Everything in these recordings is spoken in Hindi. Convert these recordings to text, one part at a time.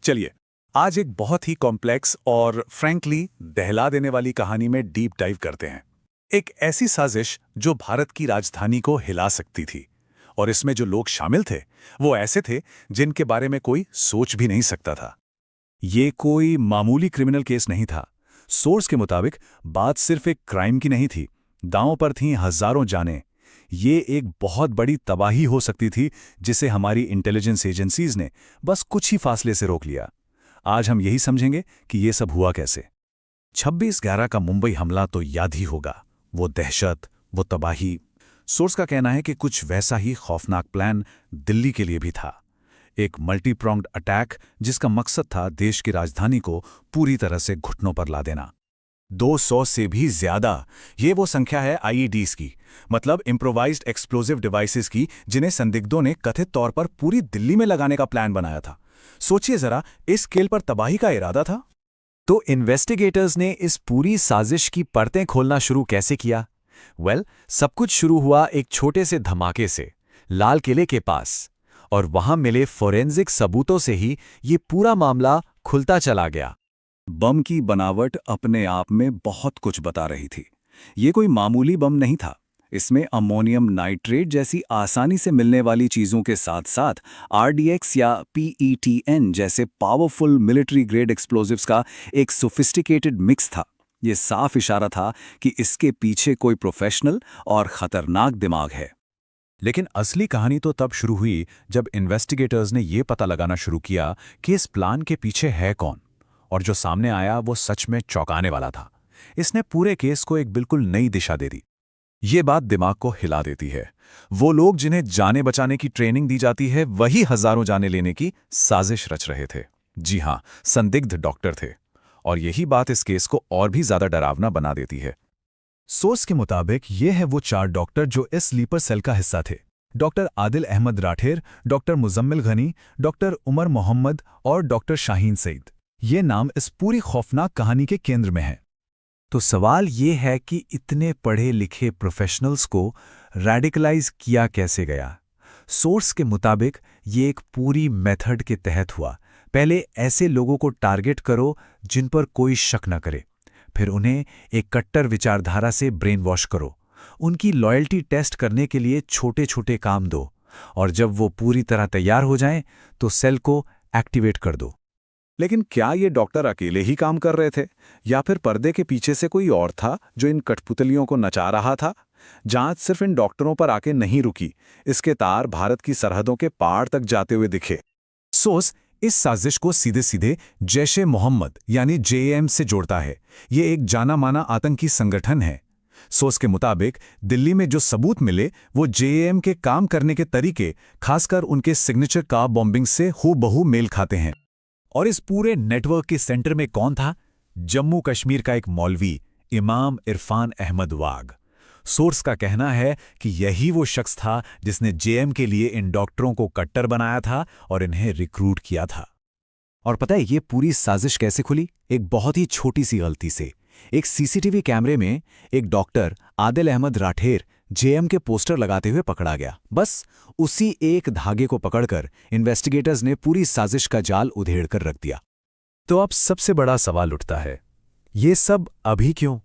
चलिए, आज एक बहुत ही कॉम्प्लेक्स और फ्रैंकली दहला देने वाली कहानी में डीप डाइव करते हैं। एक ऐसी साजिश जो भारत की राजधानी को हिला सकती थी, और इसमें जो लोग शामिल थे वो ऐसे थे जिनके बारे में कोई सोच भी नहीं सकता था। ये कोई मामूली क्रिमिनल केस नहीं था। सोर्स के मुताबिक बात सिर्फ एक क्राइम की नहीं थी, दांव पर थीं हजारों जानें। ये एक बहुत बड़ी तबाही हो सकती थी जिसे हमारी इंटेलिजेंस एजेंसीज ने बस कुछ ही फासले से रोक लिया। आज हम यही समझेंगे कि ये सब हुआ कैसे। 26/11 का मुंबई हमला तो याद ही होगा। वो दहशत, वो तबाही। सोर्स का कहना है कि कुछ वैसा ही खौफनाक प्लान दिल्ली के लिए भी था। एक मल्टी प्रोंग्ड अटैक जिसका मकसद था देश की राजधानी को पूरी तरह से घुटनों पर ला देना। 200 से भी ज्यादा, ये वो संख्या है आईईडीज की, मतलब इम्प्रोवाइज्ड एक्सप्लोजिव डिवाइसेस की, जिन्हें संदिग्धों ने कथित तौर पर पूरी दिल्ली में लगाने का प्लान बनाया था। सोचिए जरा, इस स्केल पर तबाही का इरादा था। तो इन्वेस्टिगेटर्स ने इस पूरी साजिश की परतें खोलना शुरू कैसे किया? सब कुछ शुरू हुआ एक छोटे से धमाके से, लाल किले के पास। और वहां मिले फोरेंसिक सबूतों से ही ये पूरा मामला खुलता चला गया। बम की बनावट अपने आप में बहुत कुछ बता रही थी। ये कोई मामूली बम नहीं था। इसमें अमोनियम नाइट्रेट जैसी आसानी से मिलने वाली चीज़ों के साथ साथ आरडीएक्स या पीईटीएन जैसे पावरफुल मिलिट्री ग्रेड एक्सप्लोजिव्स का एक सोफिस्टिकेटेड मिक्स था। ये साफ इशारा था कि इसके पीछे कोई प्रोफेशनल और ख़तरनाक दिमाग है। लेकिन असली कहानी तो तब शुरू हुई जब इन्वेस्टिगेटर्स ने यह पता लगाना शुरू किया कि इस प्लान के पीछे है कौन। और जो सामने आया वो सच में चौंकाने वाला था। इसने पूरे केस को एक बिल्कुल नई दिशा दे दी। ये बात दिमाग को हिला देती है। वो लोग जिन्हें जाने बचाने की ट्रेनिंग दी जाती है, वही हजारों जाने लेने की साजिश रच रहे थे। जी हां, संदिग्ध डॉक्टर थे। और यही बात इस केस को और भी ज्यादा डरावना बना देती है। सोर्स के मुताबिक ये है वो 4 डॉक्टर जो इस स्लीपर सेल का हिस्सा थे। Doctor Adil Ahmad Rather, doctor Muzammil Gani, doctor Umar Mohammad और डॉक्टर शाहीन सईद। ये नाम इस पूरी खौफनाक कहानी के केंद्र में है। तो सवाल ये है कि इतने पढ़े लिखे प्रोफेशनल्स को रेडिकलाइज किया कैसे गया? सोर्स के मुताबिक ये एक पूरी मेथड के तहत हुआ। पहले ऐसे लोगों को टारगेट करो जिन पर कोई शक न करे। फिर उन्हें एक कट्टर विचारधारा से ब्रेन वॉश करो। उनकी लॉयल्टी टेस्ट करने के लिए छोटे छोटे काम दो। और जब वो पूरी तरह तैयार हो जाएं, तो सेल को एक्टिवेट कर दो। लेकिन क्या ये डॉक्टर अकेले ही काम कर रहे थे, या फिर पर्दे के पीछे से कोई और था जो इन कठपुतलियों को नचा रहा था? जांच सिर्फ इन डॉक्टरों पर आके नहीं रुकी। इसके तार भारत की सरहदों के पार तक जाते हुए दिखे। सोर्स इस साजिश को सीधे सीधे जैश ए मोहम्मद यानी जेएम से जोड़ता है। ये एक जाना माना आतंकी संगठन है। सोर्स के मुताबिक दिल्ली में जो सबूत मिले वो जेएम के काम करने के तरीके, खासकर उनके सिग्नेचर कार बॉम्बिंग से हूबहू मेल खाते हैं। और इस पूरे नेटवर्क के सेंटर में कौन था? जम्मू कश्मीर का एक मौलवी, इमाम इरफान अहमद वाघ। सोर्स का कहना है कि यही वो शख्स था जिसने जेएम के लिए इन डॉक्टरों को कट्टर बनाया था और इन्हें रिक्रूट किया था। और पता है ये पूरी साजिश कैसे खुली? एक बहुत ही छोटी सी गलती से। एक सीसीटीवी कैमरे में एक डॉक्टर आदिल अहमद राठेर जेएम के पोस्टर लगाते हुए पकड़ा गया। बस उसी एक धागे को पकड़कर इन्वेस्टिगेटर्स ने पूरी साजिश का जाल उधेड़कर रख दिया। तो अब सबसे बड़ा सवाल उठता है, ये सब अभी क्यों?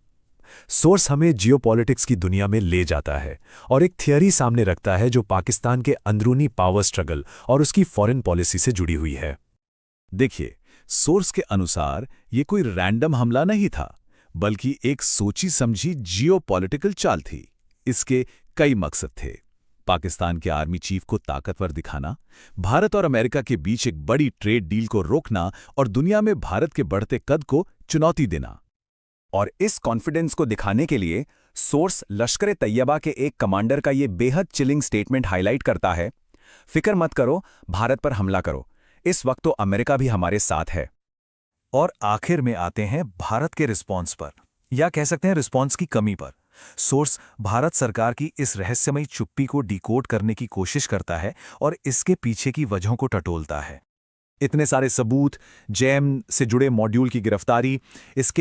सोर्स हमें जियोपॉलिटिक्स की दुनिया में ले जाता है और एक थियरी सामने रखता है जो पाकिस्तान के अंदरूनी पावर स्ट्रगल और उसकी फॉरेन पॉलिसी से जुड़ी हुई है। देखिए, सोर्स के अनुसार ये कोई रैंडम हमला नहीं था, बल्कि एक सोची समझी जियोपॉलिटिकल चाल थी। इसके कई मकसद थे। पाकिस्तान के आर्मी चीफ को ताकतवर दिखाना, भारत और अमेरिका के बीच एक बड़ी ट्रेड डील को रोकना और दुनिया में भारत के बढ़ते कद को चुनौती देना। और इस कॉन्फिडेंस को दिखाने के लिए सोर्स लश्कर तैयबा के एक कमांडर का ये बेहद चिलिंग स्टेटमेंट हाईलाइट करता है, फिक्र मत करो, भारत पर हमला करो, इस वक्त तो अमेरिका भी हमारे साथ है। और आखिर में आते हैं भारत के रिस्पॉन्स पर, या कह सकते हैं रिस्पॉन्स की कमी पर। सोर्स भारत सरकार की इस रहस्यमयी चुप्पी को डिकोड करने की कोशिश करता है और इसके पीछे की वजहों को टटोलता है। इतने सारे सबूत, जेएम से जुड़े मॉड्यूल की गिरफ्तारी, इसके